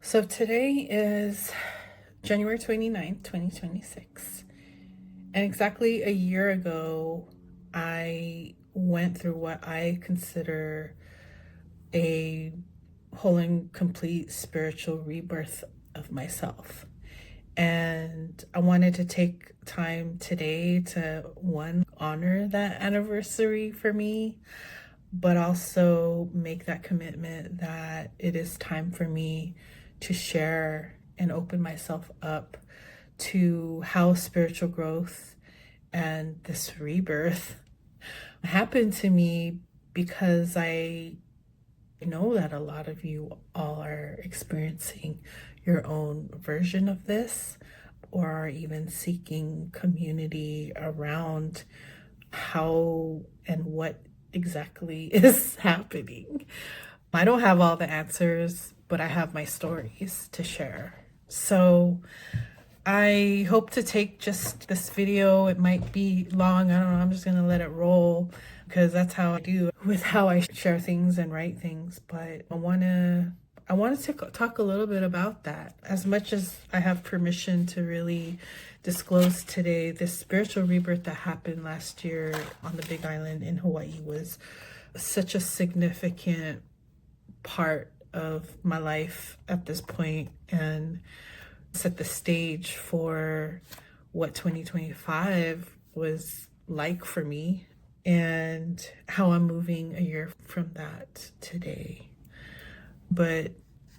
So today is January 29th, 2026. And exactly a year ago, I went through what I consider a whole and complete spiritual rebirth of myself. And I wanted to take time today to, one, honor that anniversary for me, but also make that commitment that it is time for me to share and open myself up to how spiritual growth and this rebirth happened to me, because I know that a lot of you all are experiencing your own version of this, or are even seeking community around how and what exactly is happening. I don't have all the answers, but I have my stories to share. So I hope to take just this video. It might be long. I don't know. I'm just going to let it roll because that's how I do with how I share things and write things. But I want to talk a little bit about that. As much as I have permission to really disclose today, this spiritual rebirth that happened last year on the Big Island in Hawaii was such a significant part of my life at this point, and set the stage for what 2025 was like for me and how I'm moving a year from that today. But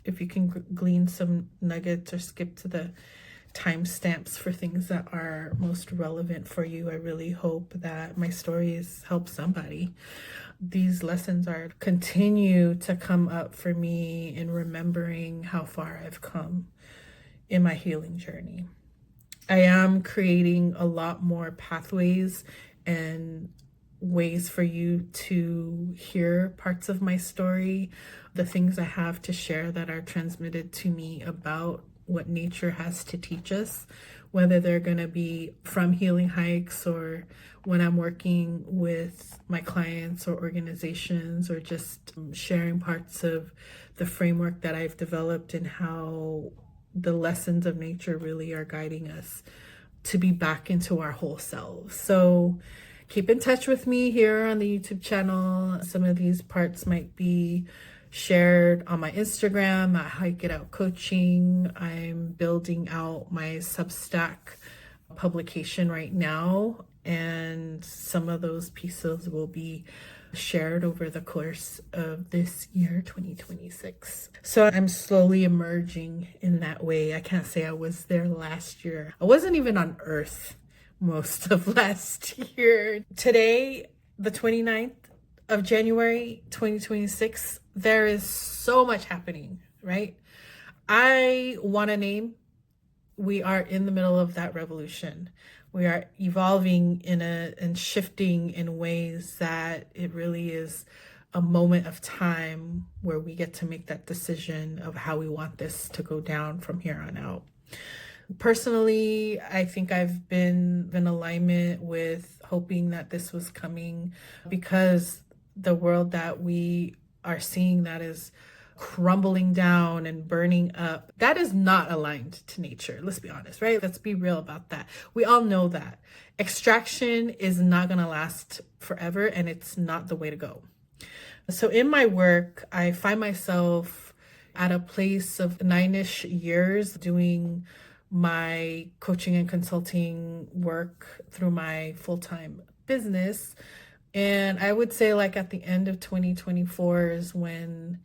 if you can glean some nuggets or skip to the timestamps for things that are most relevant for you, I really hope that my stories help somebody. These lessons are continue to come up for me in remembering how far I've come in my healing journey. I am creating a lot more pathways and ways for you to hear parts of my story, the things I have to share that are transmitted to me about what nature has to teach us, whether they're going to be from healing hikes or when I'm working with my clients or organizations, or just sharing parts of the framework that I've developed and how the lessons of nature really are guiding us to be back into our whole selves. So keep in touch with me here on the YouTube channel. Some of these parts might be shared on my Instagram at Hike It Out Coaching. I'm building out my Substack publication right now, and some of those pieces will be shared over the course of this year 2026. So I'm slowly emerging in that way. I can't say I was there last year. I wasn't even on Earth most of last year. Today, the 29th of January 2026, there is so much happening, right? I want to name, we are in the middle of that revolution. We are evolving and shifting in ways that it really is a moment of time where we get to make that decision of how we want this to go down from here on out. Personally, I think I've been in alignment with hoping that this was coming, because the world that we are seeing that is crumbling down and burning up, that is not aligned to nature. Let's be honest, right? Let's be real about that. We all know that extraction is not going to last forever, and it's not the way to go. So in my work, I find myself at a place of 9-ish years doing my coaching and consulting work through my full-time business. And I would say, like, at the end of 2024 is when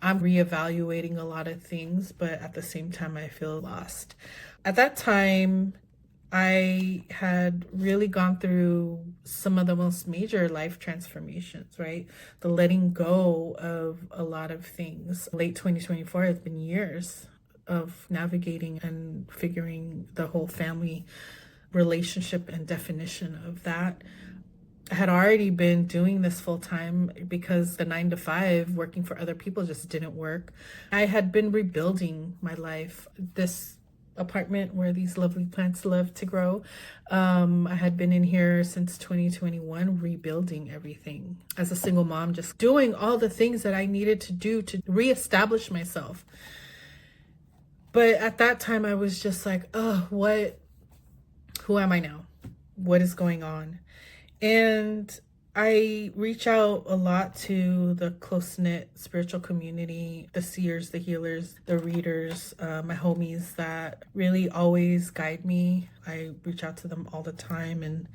I'm reevaluating a lot of things, but at the same time, I feel lost. At that time, I had really gone through some of the most major life transformations, right? The letting go of a lot of things. Late 2024 has been years of navigating and figuring the whole family relationship and definition of that. I had already been doing this full time because the 9 to 5 working for other people just didn't work. I had been rebuilding my life. This apartment where these lovely plants love to grow, I had been in here since 2021, rebuilding everything as a single mom, just doing all the things that I needed to do to reestablish myself. But at that time, I was just like, oh, who am I now? What is going on? And I reach out a lot to the close knit spiritual community, the seers, the healers, the readers, my homies that really always guide me. I reach out to them all the time. And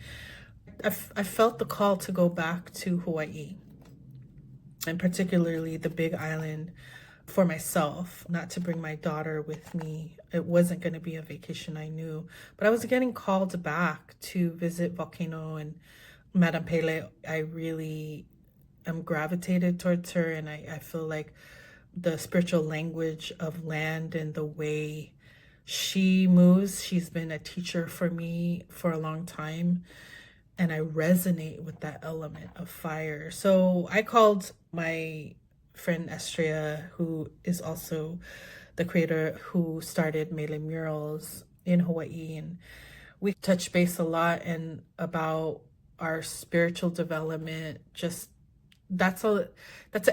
I felt the call to go back to Hawaii, and particularly the Big Island, for myself, not to bring my daughter with me. It wasn't going to be a vacation, I knew, but I was getting called back to visit Volcano and Madam Pele. I really am gravitated towards her, and I feel like the spiritual language of land and the way she moves, she's been a teacher for me for a long time, and I resonate with that element of fire. So I called my friend Estria, who is also the creator who started Mele Murals in Hawaii, and we touched base a lot and about our spiritual development. Just that's an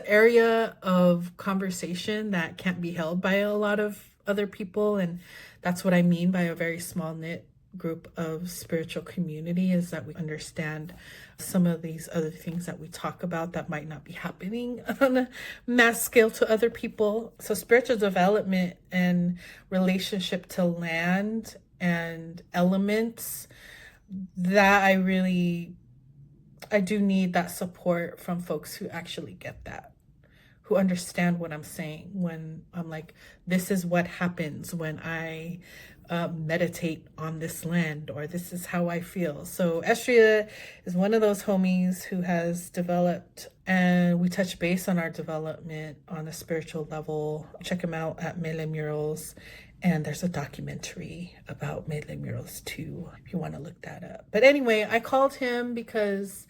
area of conversation that can't be held by a lot of other people, and that's what I mean by a very small knit group of spiritual community, is that we understand some of these other things that we talk about that might not be happening on a mass scale to other people. So spiritual development and relationship to land and elements, that I do need that support from folks who actually get that, who understand what I'm saying when I'm like, this is what happens when I meditate on this land, or this is how I feel. So Estria is one of those homies who has developed, and we touch base on our development on a spiritual level. Check him out at Mele Murals. And there's a documentary about Mele Murals too, if you want to look that up. But anyway, I called him because,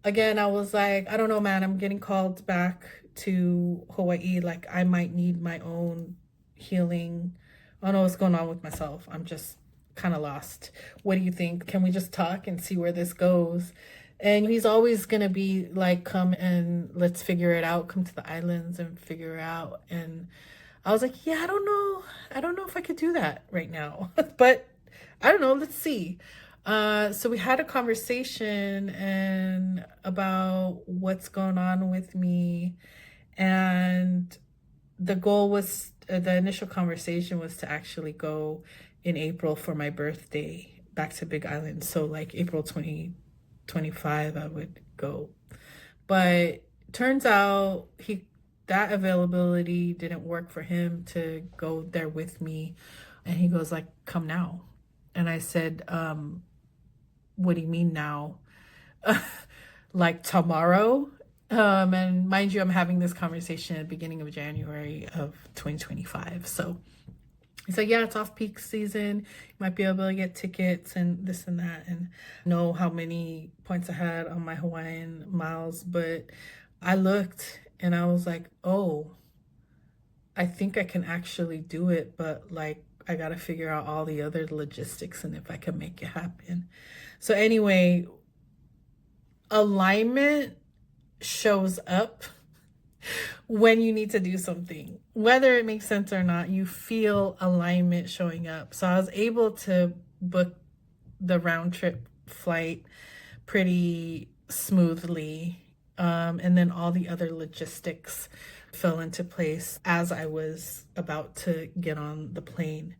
again, I was like, I don't know, man, I'm getting called back to Hawaii. Like, I might need my own healing. I don't know what's going on with myself. I'm just kind of lost. What do you think? Can we just talk and see where this goes? And he's always going to be like, come and let's figure it out. Come to the islands and figure it out. And I was like, yeah, I don't know. I don't know if I could do that right now. But I don't know. Let's see. So we had a conversation and about what's going on with me. And the goal was, the initial conversation was to actually go in April for my birthday back to Big Island. So like April 2025, I would go. But turns out that availability didn't work for him to go there with me. And he goes like, come now. And I said, what do you mean now? Like tomorrow? And mind you, I'm having this conversation at the beginning of January of 2025. So he said, yeah, it's off peak season. You might be able to get tickets and this and that, and know how many points I had on my Hawaiian miles. But I looked and I was like, oh, I think I can actually do it. But like, I got to figure out all the other logistics and if I can make it happen. So anyway, alignment shows up when you need to do something, whether it makes sense or not. You feel alignment showing up. So I was able to book the round trip flight pretty smoothly, and then all the other logistics fell into place as I was about to get on the plane.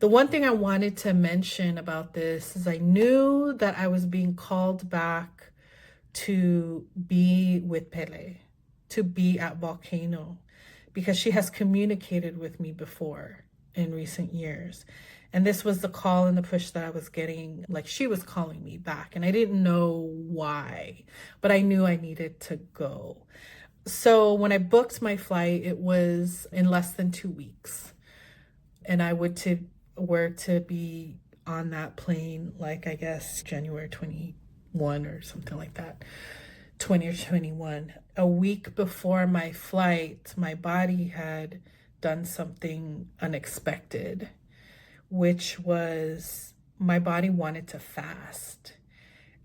The one thing I wanted to mention about this is I knew that I was being called back to be with Pele, to be at Volcano, because she has communicated with me before in recent years. And this was the call and the push that I was getting, like she was calling me back. And I didn't know why, but I knew I needed to go. So when I booked my flight, it was in less than 2 weeks. And I were to be on that plane, like I guess January 21 or something like that, 20 or 21. A week before my flight, my body had done something unexpected, which was my body wanted to fast.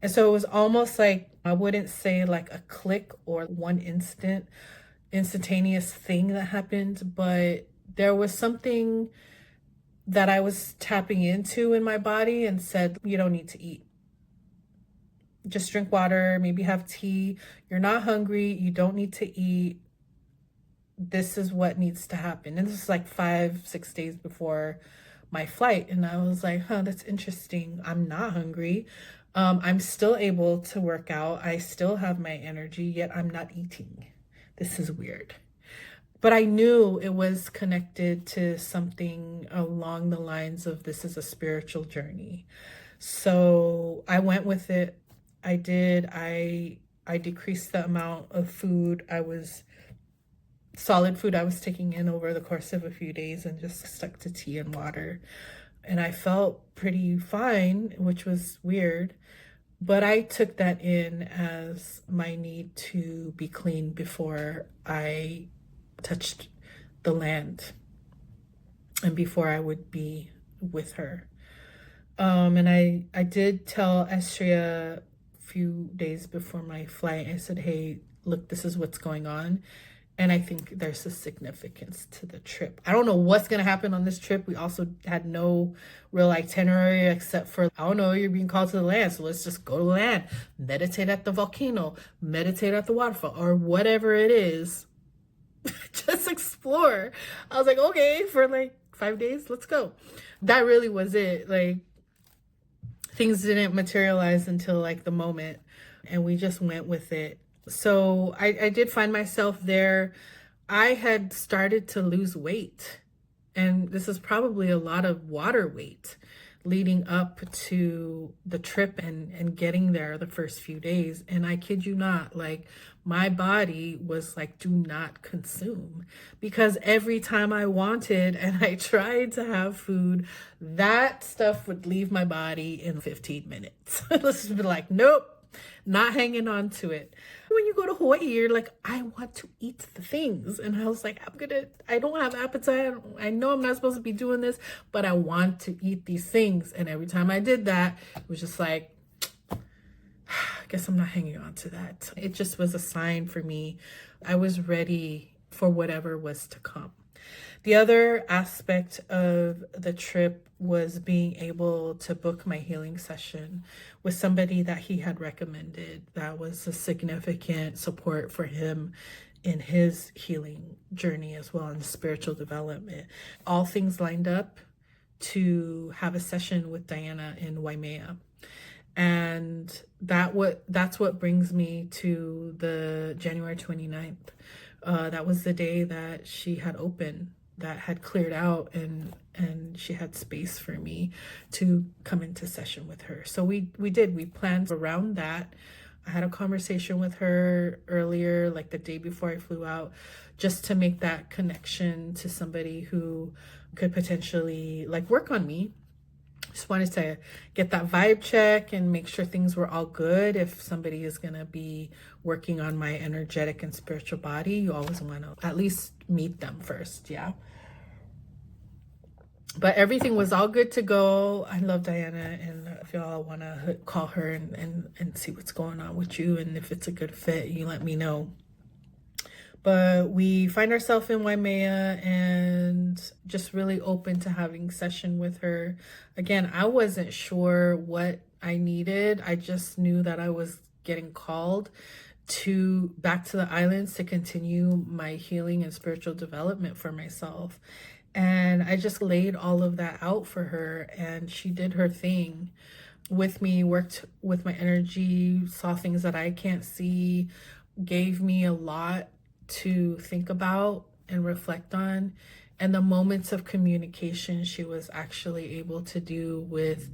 And so it was almost like, I wouldn't say like a click or one instantaneous thing that happened, but there was something that I was tapping into in my body and said, you don't need to eat. Just drink water, maybe have tea. You're not hungry. You don't need to eat. This is what needs to happen. And this is like 5, 6 days before my flight. And I was like, that's interesting. I'm not hungry. I'm still able to work out. I still have my energy, yet I'm not eating. This is weird. But I knew it was connected to something along the lines of this is a spiritual journey. So I went with it. I did. I decreased the amount of solid food I was taking in over the course of a few days and just stuck to tea and water. And I felt pretty fine, which was weird. But I took that in as my need to be clean before I touched the land and before I would be with her. And I did tell Estria a few days before my flight, I said, hey, look, this is what's going on. And I think there's a significance to the trip. I don't know what's going to happen on this trip. We also had no real itinerary except for, I don't know, you're being called to the land. So let's just go to the land, meditate at the volcano, meditate at the waterfall, or whatever it is. Just explore. I was like, okay, for like 5 days, let's go. That really was it. Like, things didn't materialize until like the moment, and we just went with it. So I did find myself there. I had started to lose weight, and this is probably a lot of water weight leading up to the trip and getting there the first few days. And I kid you not, like, my body was like, do not consume, because every time I wanted and I tried to have food, that stuff would leave my body in 15 minutes. Let's just be like, nope, not hanging on to it. When you go to Hawaii, you're like, I want to eat the things. And I was like, I don't have appetite. I know I'm not supposed to be doing this, but I want to eat these things. And every time I did that, it was just like, I guess I'm not hanging on to that. It just was a sign for me. I was ready for whatever was to come. The other aspect of the trip was being able to book my healing session with somebody that he had recommended. That was a significant support for him in his healing journey as well, and spiritual development. All things lined up to have a session with Diana in Waimea. And that's what brings me to the January 29th. That was the day that she had opened, that had cleared out, and she had space for me to come into session with her. So we planned around that. I had a conversation with her earlier, like the day before I flew out, just to make that connection to somebody who could potentially like work on me. Just wanted to get that vibe check and make sure things were all good. If somebody is going to be working on my energetic and spiritual body, you always want to at least meet them first. Yeah. But everything was all good to go. I love Diana, and if y'all want to call her and see what's going on with you, and if it's a good fit, you let me know. But we find ourselves in Waimea and just really open to having session with her. Again, I wasn't sure what I needed. I just knew that I was getting called back to the islands to continue my healing and spiritual development for myself. And I just laid all of that out for her, and she did her thing with me, worked with my energy, saw things that I can't see, gave me a lot to think about and reflect on. And the moments of communication she was actually able to do with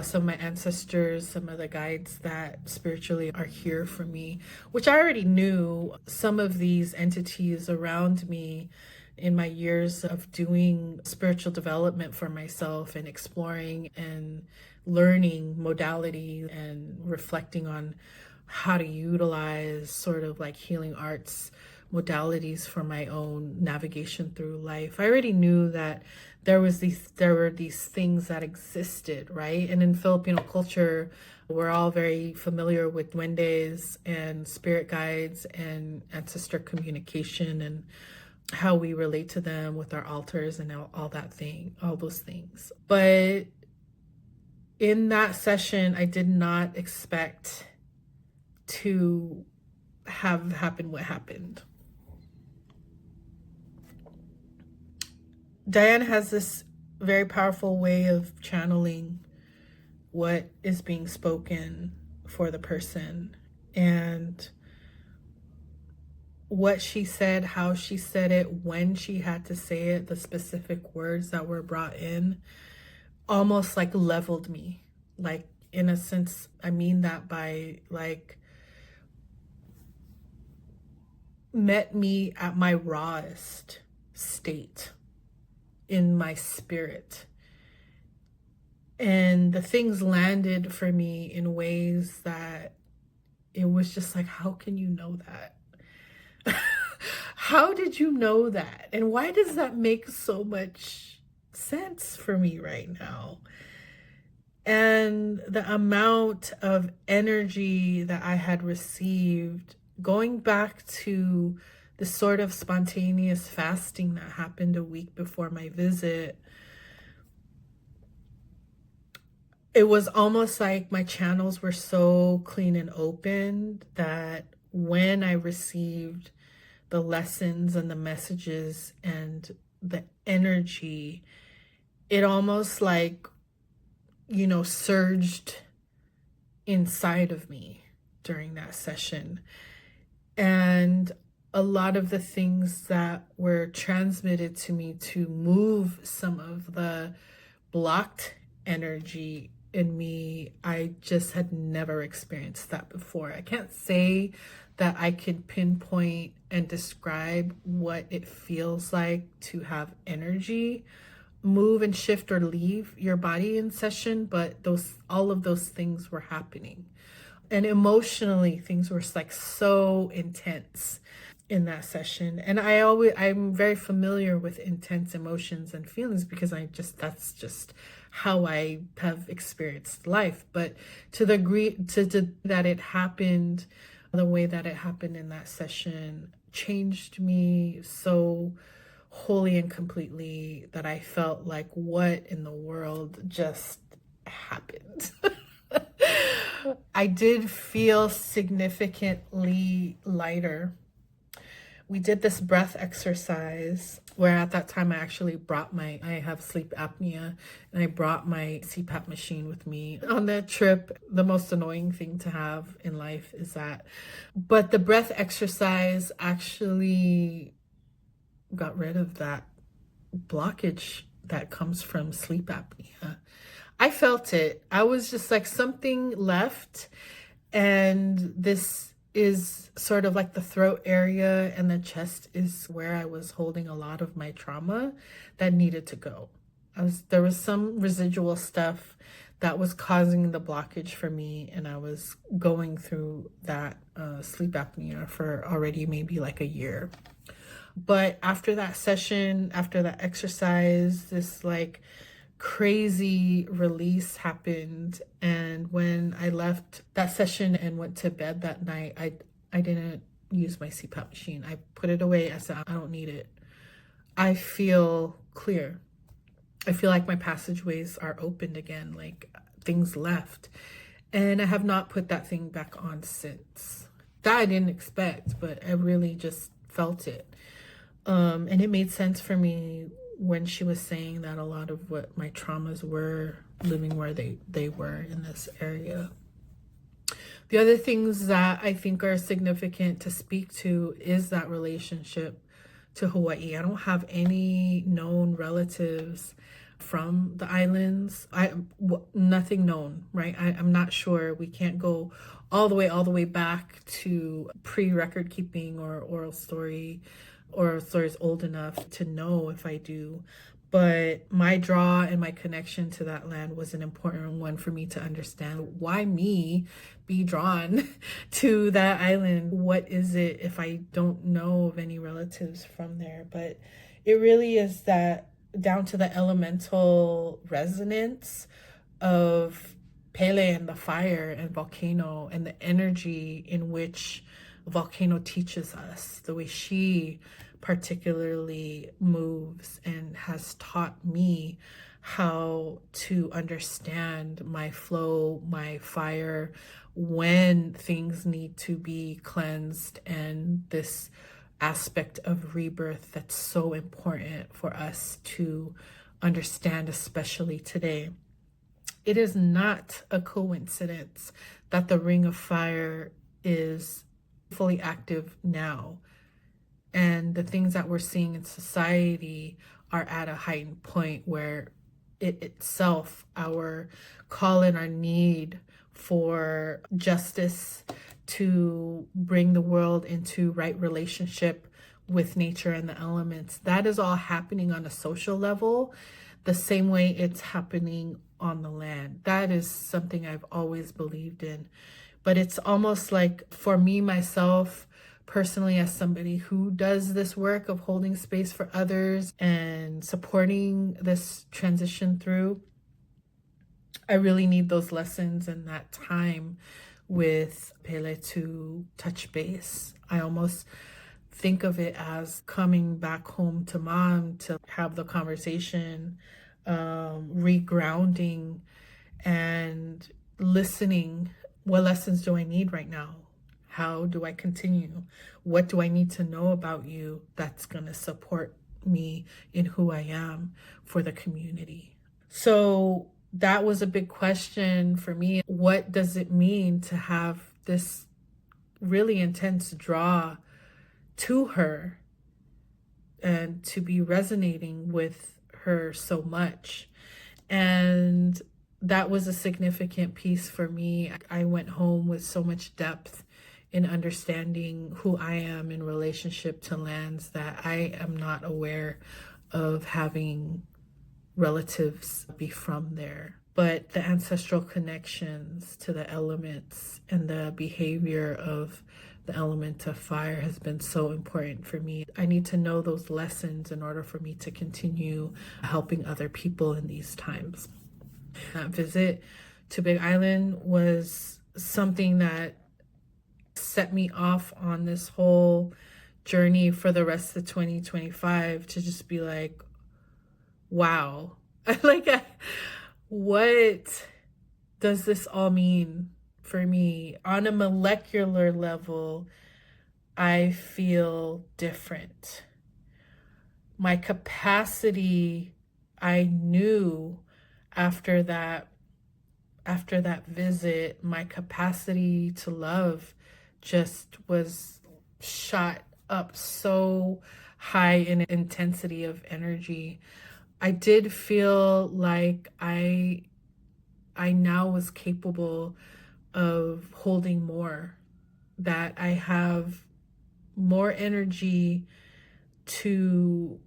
some of my ancestors, some of the guides that spiritually are here for me, which I already knew. Some of these entities around me in my years of doing spiritual development for myself and exploring and learning modality and reflecting on how to utilize sort of like healing arts modalities for my own navigation through life. I already knew that there were these things that existed, right? And in Filipino culture, we're all very familiar with duendes and spirit guides and ancestor communication and how we relate to them with our altars and all that thing, all those things. But in that session, I did not expect to have happen what happened. Diane has this very powerful way of channeling what is being spoken for the person, and what she said, how she said it, when she had to say it, the specific words that were brought in, almost like leveled me. Like, in a sense, I mean that by like met me at my rawest state in my spirit. And the things landed for me in ways that it was just like, how can you know that? How did you know that? And why does that make so much sense for me right now? And the amount of energy that I had received, going back to the sort of spontaneous fasting that happened a week before my visit, it was almost like my channels were so clean and open that when I received the lessons and the messages and the energy, it almost like, surged inside of me during that session. And a lot of the things that were transmitted to me to move some of the blocked energy in me, I just had never experienced that before. I can't say that I could pinpoint and describe what it feels like to have energy move and shift or leave your body in session, but all of those things were happening. And emotionally, things were like so intense in that session. And I'm very familiar with intense emotions and feelings because that's just how I have experienced life. But to the degree that it happened, the way that it happened in that session changed me so wholly and completely that I felt like, what in the world just happened? I did feel significantly lighter. We did this breath exercise where at that time I have sleep apnea, and I brought my CPAP machine with me on that trip. The most annoying thing to have in life is that. But the breath exercise actually got rid of that blockage that comes from sleep apnea. I felt it. I was just like, something left, and this is sort of like the throat area, and the chest is where I was holding a lot of my trauma that needed to go. There was some residual stuff that was causing the blockage for me, and I was going through that sleep apnea for already maybe like a year. But after that session, after that exercise, this like crazy release happened. And when I left that session and went to bed that night, I didn't use my CPAP machine. I put it away. I said, I don't need it. I feel clear. I feel like my passageways are opened again, like things left. And I have not put that thing back on since. That I didn't expect, but I really just felt it. And it made sense for me when she was saying that a lot of what my traumas were living where they were in this area. The other things that I think are significant to speak to is that relationship to Hawaii. I don't have any known relatives from the islands. Nothing known, right? I'm not sure. We can't go all the way back to pre-record keeping or oral stories old enough to know if I do. But my draw and my connection to that land was an important one for me to understand. Why me be drawn to that island? What is it if I don't know of any relatives from there? But it really is that down to the elemental resonance of Pele and the fire and volcano and the energy in which volcano teaches us, the way she particularly moves and has taught me how to understand my flow, my fire, when things need to be cleansed, and this aspect of rebirth that's so important for us to understand, especially today. It is not a coincidence that the Ring of Fire is fully active now. And the things that we're seeing in society are at a heightened point where it itself, our call and our need for justice, to bring the world into right relationship with nature and the elements, that is all happening on a social level the same way it's happening on the land. That is something I've always believed in. But it's almost like, for me, myself, personally, as somebody who does this work of holding space for others and supporting this transition through, I really need those lessons and that time with Pele to touch base. I almost think of it as coming back home to mom to have the conversation, regrounding and listening. What lessons do I need right now? How do I continue? What do I need to know about you that's going to support me in who I am for the community? So that was a big question for me. What does it mean to have this really intense draw to her and to be resonating with her so much? And that was a significant piece for me. I went home with so much depth in understanding who I am in relationship to lands that I am not aware of having relatives be from there. But the ancestral connections to the elements and the behavior of the element of fire has been so important for me. I need to know those lessons in order for me to continue helping other people in these times. That visit to Big Island was something that set me off on this whole journey for the rest of 2025 to just be like, wow, what does this all mean for me? On a molecular level, I feel different. My capacity, I knew after that visit, my capacity to love just was shot up so high in intensity of energy. I did feel like I now was capable of holding more, that I have more energy to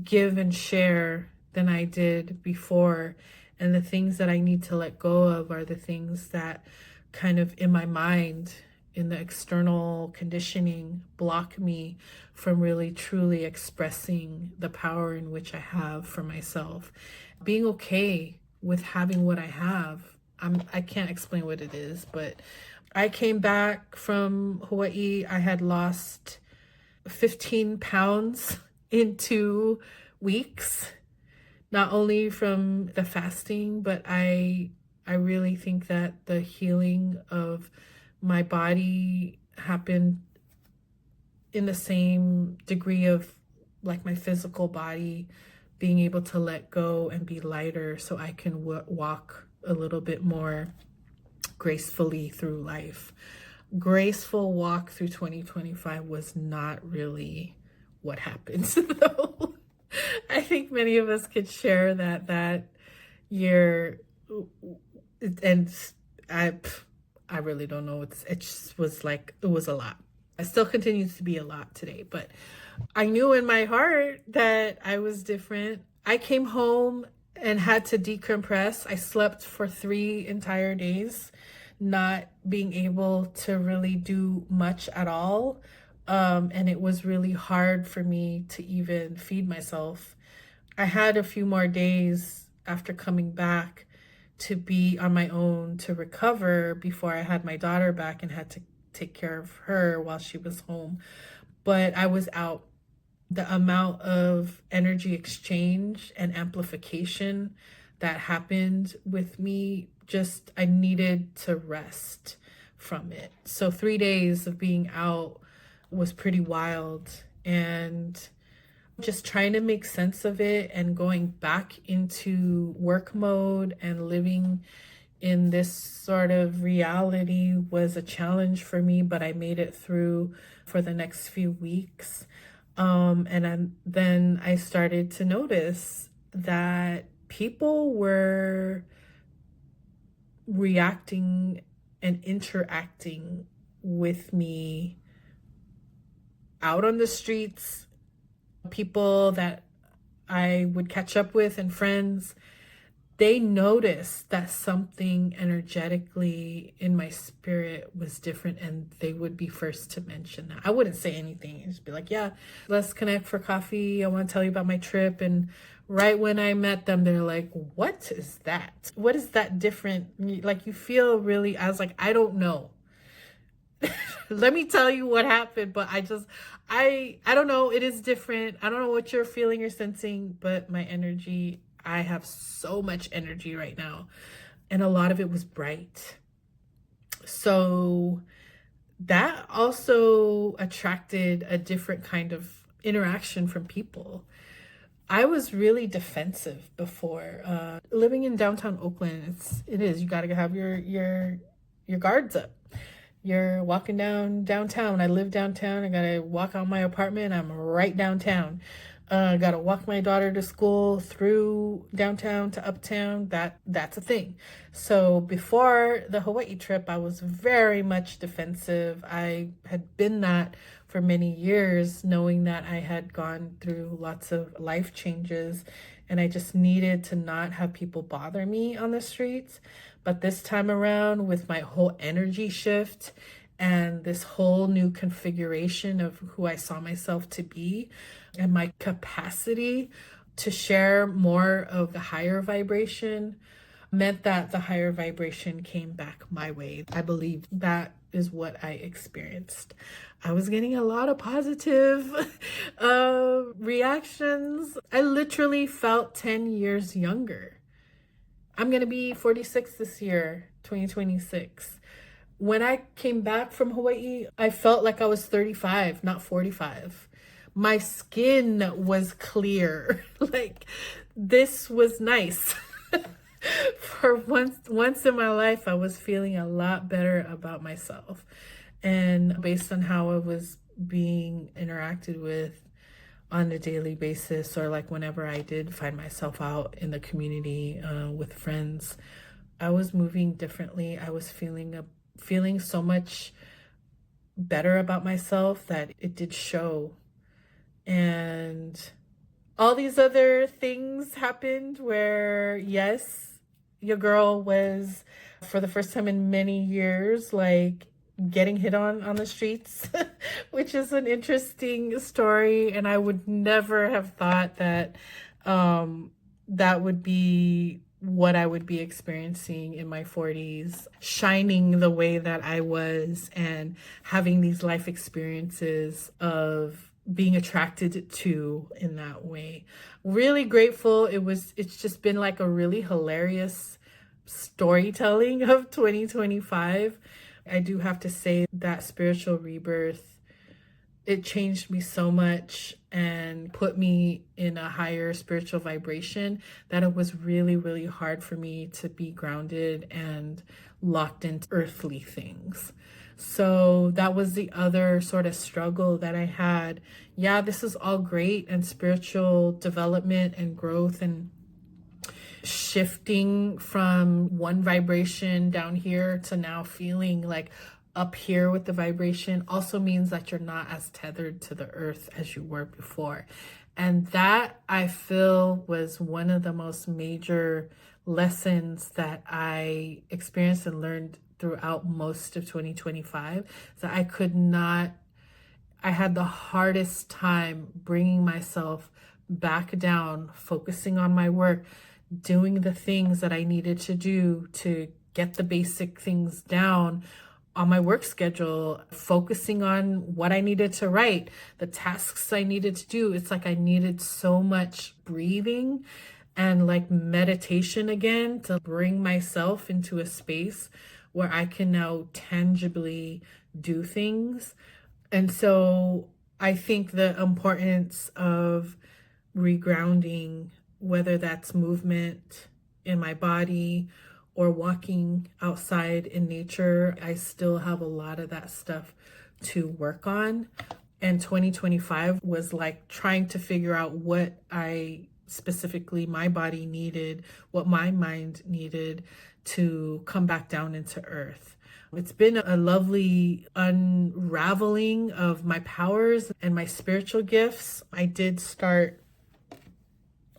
give and share than I did before. And the things that I need to let go of are the things that kind of in my mind, in the external conditioning, block me from really truly expressing the power in which I have for myself. Being okay with having what I have. I can't explain what it is, but I came back from Hawaii. I had lost 15 pounds in 2 weeks, not only from the fasting, but I really think that the healing of my body happened in the same degree of like my physical body being able to let go and be lighter so I can walk a little bit more gracefully through life. Graceful walk through 2025 was not really what happens though. I think many of us could share that year, and I really don't know. It just was like, it was a lot. It still continues to be a lot today, but I knew in my heart that I was different. I came home and had to decompress. I slept for 3 entire days, not being able to really do much at all. And it was really hard for me to even feed myself. I had a few more days after coming back to be on my own to recover before I had my daughter back and had to take care of her while she was home. But I was out The amount of energy exchange and amplification that happened with me, just I needed to rest from it. So 3 days of being out was pretty wild, and just trying to make sense of it and going back into work mode and living in this sort of reality was a challenge for me, but I made it through for the next few weeks. Then I started to notice that people were reacting and interacting with me out on the streets, people that I would catch up with and friends. They noticed that something energetically in my spirit was different, and they would be first to mention that. I wouldn't say anything. I'd just be like, yeah, let's connect for coffee. I want to tell you about my trip. And right when I met them, they're like, what is that? What is that different? Like, you feel really, I was like, I don't know. Let me tell you what happened, but I don't know. It is different. I don't know what you're feeling or sensing, but my energy, I have so much energy right now, and a lot of it was bright. So that also attracted a different kind of interaction from people. I was really defensive before. Living in downtown Oakland, it is, you got to have your guards up. You're walking downtown. I live downtown. I gotta walk out my apartment. I'm right downtown. Gotta walk my daughter to school through downtown to uptown. That's a thing. So before the Hawaii trip, I was very much defensive. I had been that for many years, knowing that I had gone through lots of life changes, and I just needed to not have people bother me on the streets. But this time around, with my whole energy shift and this whole new configuration of who I saw myself to be, and my capacity to share more of the higher vibration, meant that the higher vibration came back my way. I believe that is what I experienced. I was getting a lot of positive reactions. I literally felt 10 years younger. I'm going to be 46 this year, 2026. When I came back from Hawaii, I felt like I was 35, not 45. My skin was clear. Like, this was nice. For once in my life, I was feeling a lot better about myself. And based on how I was being interacted with on a daily basis, or like whenever I did find myself out in the community with friends, I was moving differently. I was feeling so much better about myself that it did show. And all these other things happened where, yes, your girl was, for the first time in many years, like, getting hit on the streets, which is an interesting story. And I would never have thought that that would be what I would be experiencing in my 40s, shining the way that I was and having these life experiences of being attracted to in that way. Really grateful. It's just been like a really hilarious storytelling of 2025. I do have to say that spiritual rebirth, it changed me so much and put me in a higher spiritual vibration that it was really, really hard for me to be grounded and locked into earthly things. So that was the other sort of struggle that I had. Yeah, this is all great, and spiritual development and growth and shifting from one vibration down here to now feeling like up here with the vibration also means that you're not as tethered to the earth as you were before. And that, I feel, was one of the most major lessons that I experienced and learned throughout most of 2025. That I had the hardest time bringing myself back down, focusing on my work, doing the things that I needed to do to get the basic things down, on my work schedule, focusing on what I needed to write, the tasks I needed to do. It's like I needed so much breathing and like meditation again to bring myself into a space where I can now tangibly do things. And so I think the importance of regrounding, whether that's movement in my body or walking outside in nature, I still have a lot of that stuff to work on. And 2025 was like trying to figure out what I specifically my body needed, what my mind needed to come back down into earth. It's been a lovely unraveling of my powers and my spiritual gifts. I did start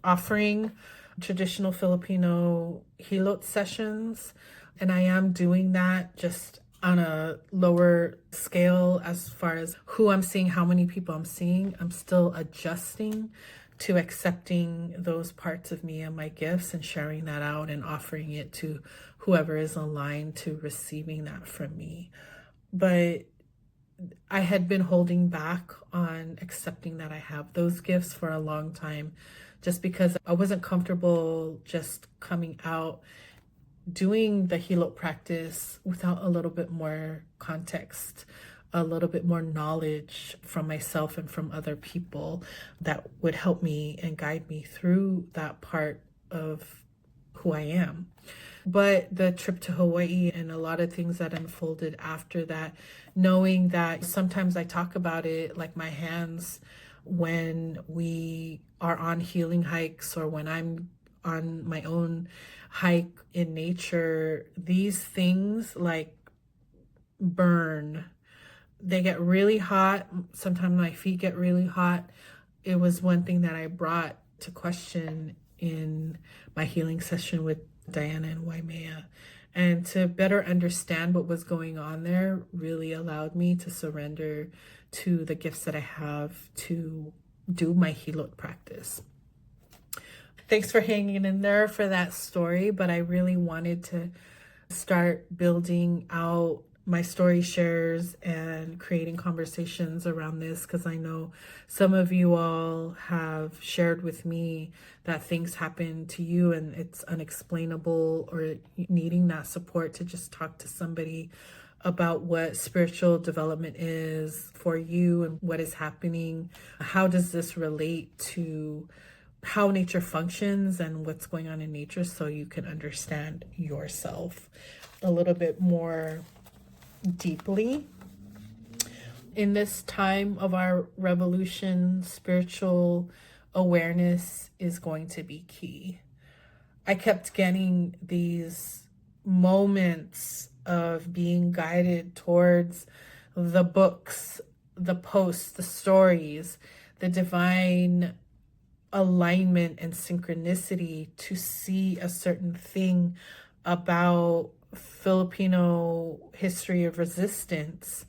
offering traditional Filipino hilot sessions, and I am doing that just on a lower scale as far as who I'm seeing, how many people I'm seeing. I'm still adjusting to accepting those parts of me and my gifts and sharing that out and offering it to whoever is aligned to receiving that from me. But I had been holding back on accepting that I have those gifts for a long time, just because I wasn't comfortable just coming out doing the Hilo practice without a little bit more context, a little bit more knowledge from myself and from other people that would help me and guide me through that part of who I am. But the trip to Hawaii and a lot of things that unfolded after that, knowing that sometimes I talk about it like my hands when we are on healing hikes or when I'm on my own hike in nature, these things like burn. They get really hot. Sometimes my feet get really hot. It was one thing that I brought to question in my healing session with Diana and Waimea. And to better understand what was going on there really allowed me to surrender to the gifts that I have to do my Hilot practice. Thanks for hanging in there for that story, but I really wanted to start building out my story shares and creating conversations around this because I know some of you all have shared with me that things happen to you and it's unexplainable, or needing that support to just talk to somebody about what spiritual development is for you and what is happening. How does this relate to how nature functions and what's going on in nature, so you can understand yourself a little bit more deeply. In this time of our revolution, spiritual awareness is going to be key. I kept getting these moments of being guided towards the books, the posts, the stories, the divine alignment and synchronicity to see a certain thing about Filipino history of resistance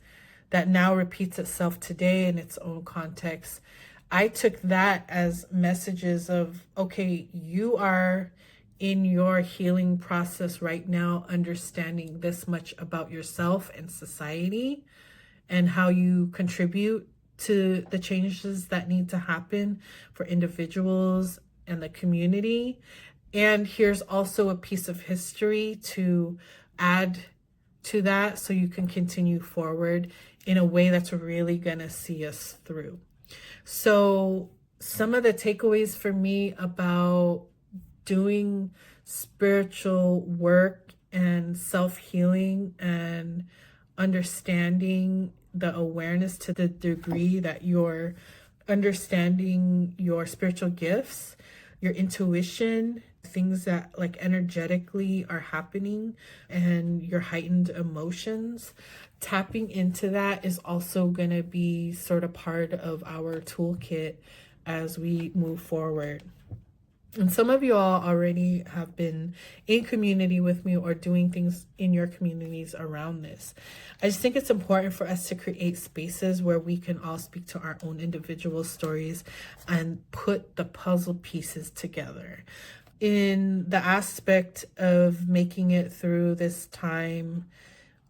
that now repeats itself today in its own context. I took that as messages of, okay, you are in your healing process right now, understanding this much about yourself and society and how you contribute to the changes that need to happen for individuals and the community. And here's also a piece of history to add to that so you can continue forward in a way that's really going to see us through. So some of the takeaways for me about doing spiritual work and self-healing and understanding the awareness to the degree that you're understanding your spiritual gifts, your intuition, things that like energetically are happening, and your heightened emotions. Tapping into that is also going to be sort of part of our toolkit as we move forward. And some of you all already have been in community with me or doing things in your communities around this. I just think it's important for us to create spaces where we can all speak to our own individual stories and put the puzzle pieces together. In the aspect of making it through this time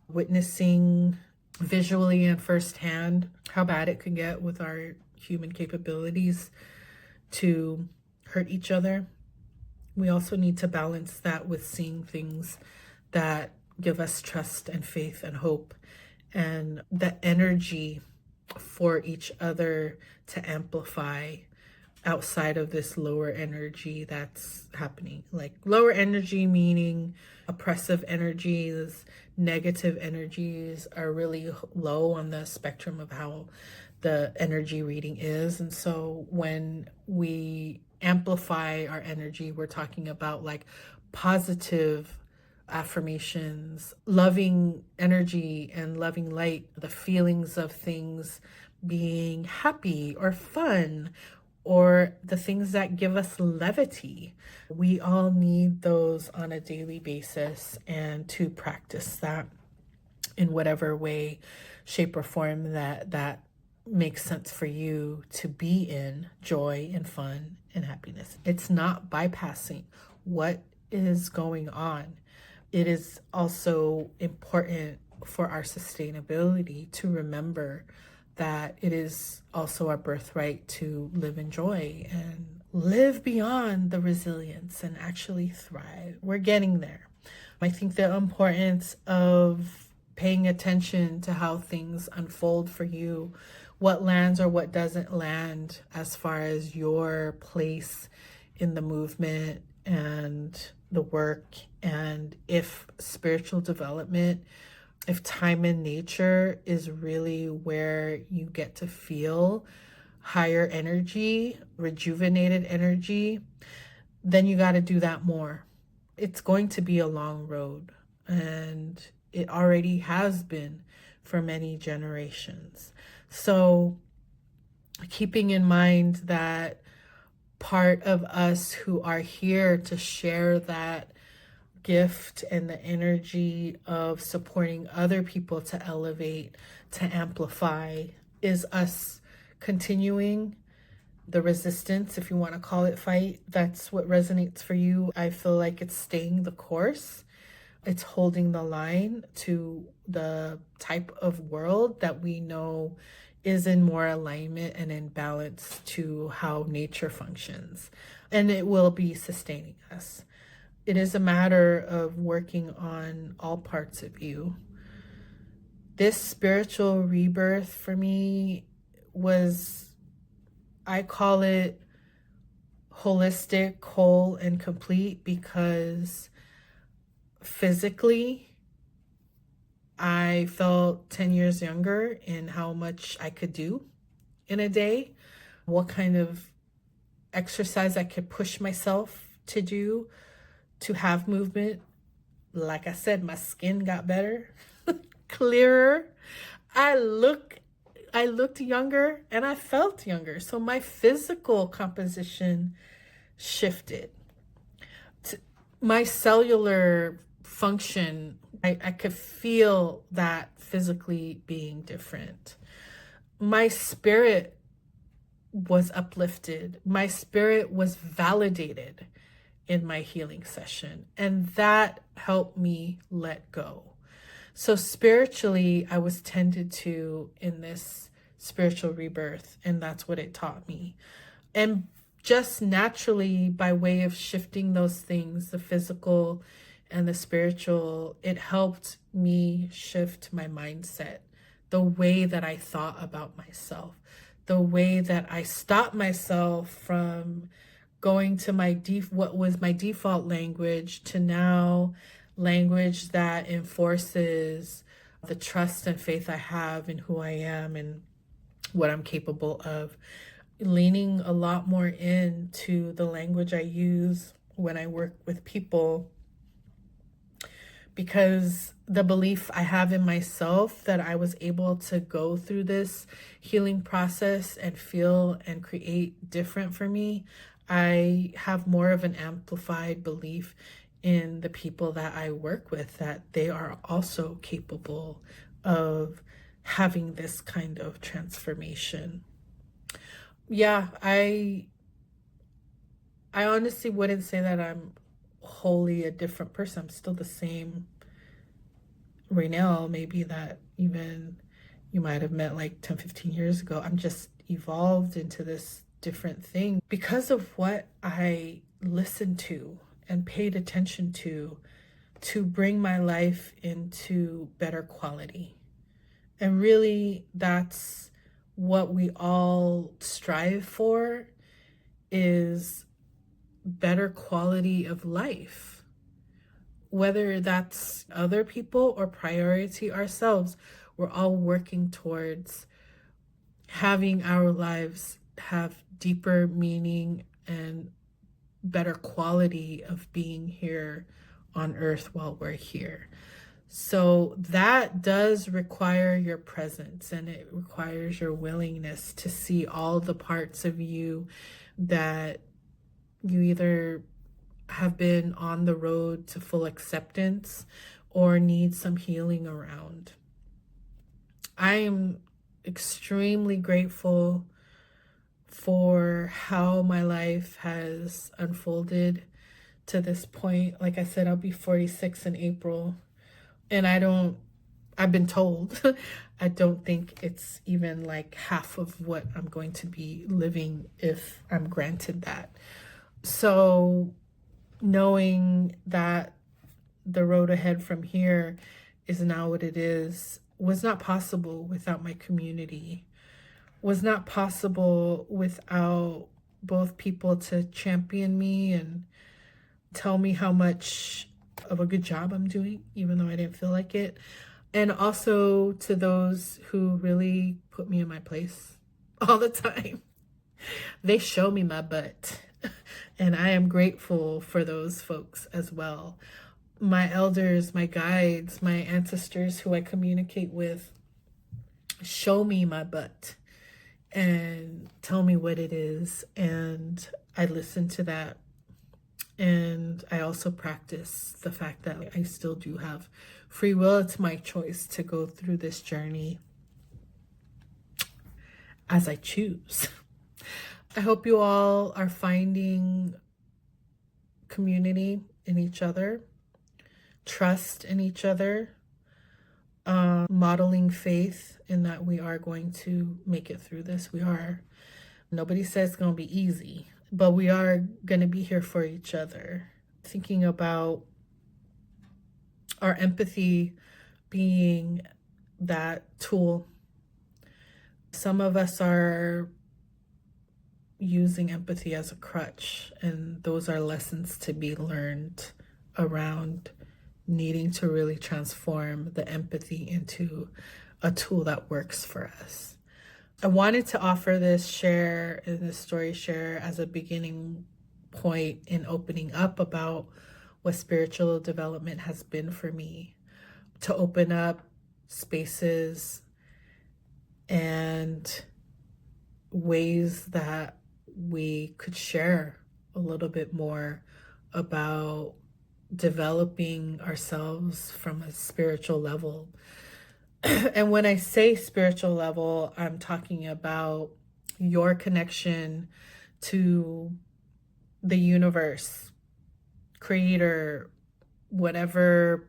witnessing visually and firsthand how bad it can get with our human capabilities to hurt each other. We also need to balance that with seeing things that give us trust and faith and hope, and the energy for each other to amplify outside of this lower energy that's happening. Like lower energy meaning oppressive energies, negative energies are really low on the spectrum of how the energy reading is. And so when we amplify our energy, we're talking about like positive affirmations, loving energy and loving light, the feelings of things being happy or fun, or the things that give us levity. We all need those on a daily basis, and to practice that in whatever way, shape, or form that makes sense for you to be in joy and fun and happiness. It's not bypassing what is going on. It is also important for our sustainability to remember that it is also our birthright to live in joy and live beyond the resilience and actually thrive. We're getting there. I think the importance of paying attention to how things unfold for you, what lands or what doesn't land as far as your place in the movement and the work, and if spiritual development, if time in nature is really where you get to feel higher energy, rejuvenated energy, then you got to do that more. It's going to be a long road, and it already has been for many generations. So keeping in mind that part of us who are here to share that gift and the energy of supporting other people to elevate, to amplify, is us continuing the resistance, if you want to call it fight. That's what resonates for you. I feel like it's staying the course. It's holding the line to the type of world that we know is in more alignment and in balance to how nature functions. And it will be sustaining us. It is a matter of working on all parts of you. This spiritual rebirth for me was, I call it holistic, whole, and complete, because physically, I felt 10 years younger in how much I could do in a day, what kind of exercise I could push myself to do, to have movement. Like I said, my skin got better, clearer. I looked younger and I felt younger. So my physical composition shifted. My cellular function, I could feel that physically being different. My spirit was uplifted. My spirit was validated in my healing session, and that helped me let go. So spiritually, I was tended to in this spiritual rebirth, and that's what it taught me. And just naturally, by way of shifting those things, the physical and the spiritual, it helped me shift my mindset, the way that I thought about myself, the way that I stopped myself from going to what was my default language, to now language that enforces the trust and faith I have in who I am and what I'm capable of. Leaning a lot more into the language I use when I work with people, because the belief I have in myself that I was able to go through this healing process and feel and create different for me, I have more of an amplified belief in the people that I work with, that they are also capable of having this kind of transformation. Yeah, I honestly wouldn't say that I'm wholly a different person. I'm still the same Raynell, maybe that even you might have met like 10, 15 years ago. I'm just evolved into this different thing because of what I listened to and paid attention to bring my life into better quality. And really, that's what we all strive for, is better quality of life. Whether that's other people or priority ourselves, we're all working towards having our lives have deeper meaning and better quality of being here on earth while we're here. So that does require your presence, and it requires your willingness to see all the parts of you that you either have been on the road to full acceptance or need some healing around. I am extremely grateful for how my life has unfolded to this point. Like I said, I'll be 46 in April, and I've been told, I don't think it's even like half of what I'm going to be living if I'm granted that. So knowing that the road ahead from here is now what it is was not possible without my community, was not possible without both people to champion me and tell me how much of a good job I'm doing, even though I didn't feel like it. And also to those who really put me in my place all the time. They show me my butt. And I am grateful for those folks as well. My elders, my guides, my ancestors who I communicate with show me my butt and tell me what it is. And I listen to that. And I also practice the fact that I still do have free will. It's my choice to go through this journey as I choose. I hope you all are finding community in each other, trust in each other, modeling faith in that we are going to make it through this. We are. Nobody says it's going to be easy, but we are going to be here for each other. Thinking about our empathy being that tool. Some of us are using empathy as a crutch, and those are lessons to be learned around needing to really transform the empathy into a tool that works for us. I wanted to offer this share and this story share as a beginning point in opening up about what spiritual development has been for me, to open up spaces and ways that we could share a little bit more about developing ourselves from a spiritual level. And when I say spiritual level, I'm talking about your connection to the universe, creator, whatever,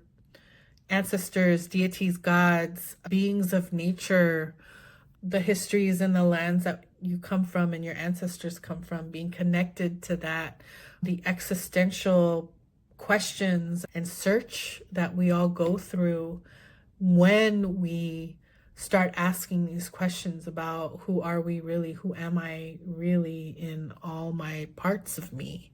ancestors, deities, gods, beings of nature, the histories and the lands that you come from and your ancestors come from, being connected to that, the existential questions and search that we all go through when we start asking these questions about who are we really, who am I really in all my parts of me.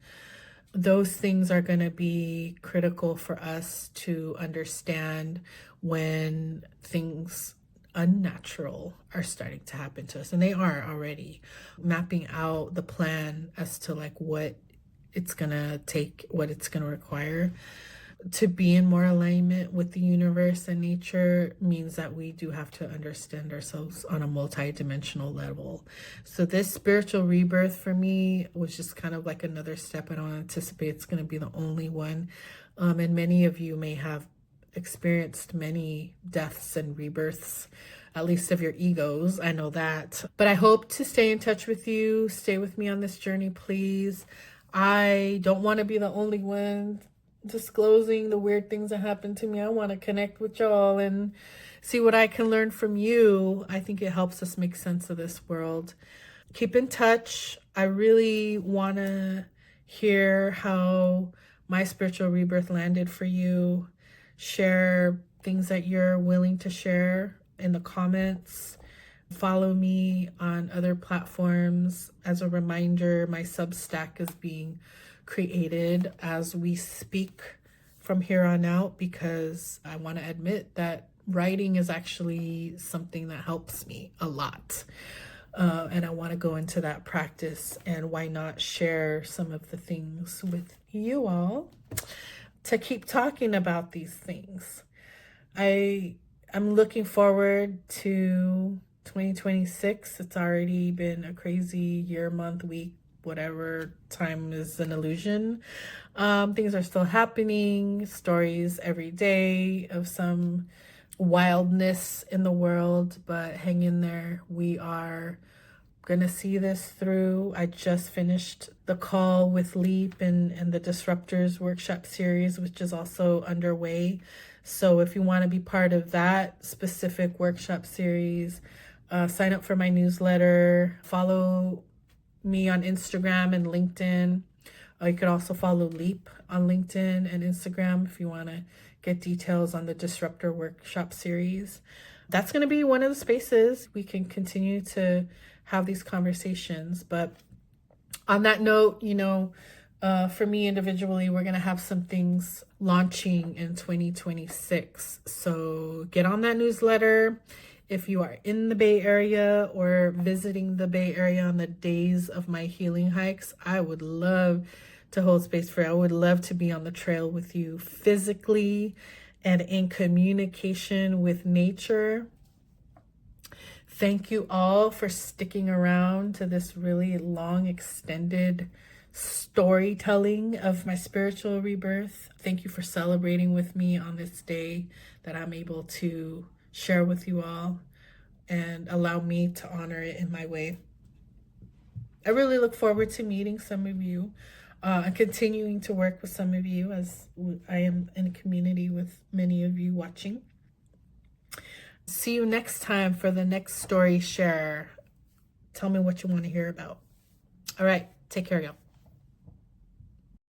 Those things are going to be critical for us to understand when things unnatural are starting to happen to us, and they are already. Mapping out the plan as to like what it's gonna take, what it's gonna require to be in more alignment with the universe and nature means that we do have to understand ourselves on a multi-dimensional level. So this spiritual rebirth for me was just kind of like another step. I don't anticipate it's going to be the only one. And many of you may have experienced many deaths and rebirths, at least of your egos. I know that. But I hope to stay in touch with you. Stay with me on this journey, please. I don't want to be the only one disclosing the weird things that happen to me. I want to connect with y'all and see what I can learn from you. I think it helps us make sense of this world. Keep in touch. I really want to hear how my spiritual rebirth landed for you. Share things that you're willing to share in the comments. Follow me on other platforms. As a reminder, my Substack is being created as we speak from here on out, because I want to admit that writing is actually something that helps me a lot. And I want to go into that practice, and why not share some of the things with you all to keep talking about these things. I'm looking forward to 2026. It's already been a crazy year, month, week, whatever. Time is an illusion. Things are still happening, stories every day of some wildness in the world, but hang in there. We are gonna see this through. I just finished the call with Leap and the Disruptors workshop series, which is also underway. So if you want to be part of that specific workshop series, sign up for my newsletter, follow me on Instagram and LinkedIn. You could also follow Leap on LinkedIn and Instagram if you want to get details on the Disruptor Workshop series. That's going to be one of the spaces we can continue to have these conversations. But on that note, for me individually, we're going to have some things launching in 2026. So get on that newsletter. If you are in the Bay Area or visiting the Bay Area on the days of my healing hikes, I would love to hold space for you. I would love to be on the trail with you physically and in communication with nature. Thank you all for sticking around to this really long, extended storytelling of my spiritual rebirth. Thank you for celebrating with me on this day that I'm able to share with you all and allow me to honor it in my way. I really look forward to meeting some of you and continuing to work with some of you, as I am in a community with many of you watching. See you next time for the next story share. Tell me what you want to hear about. All right, take care, y'all.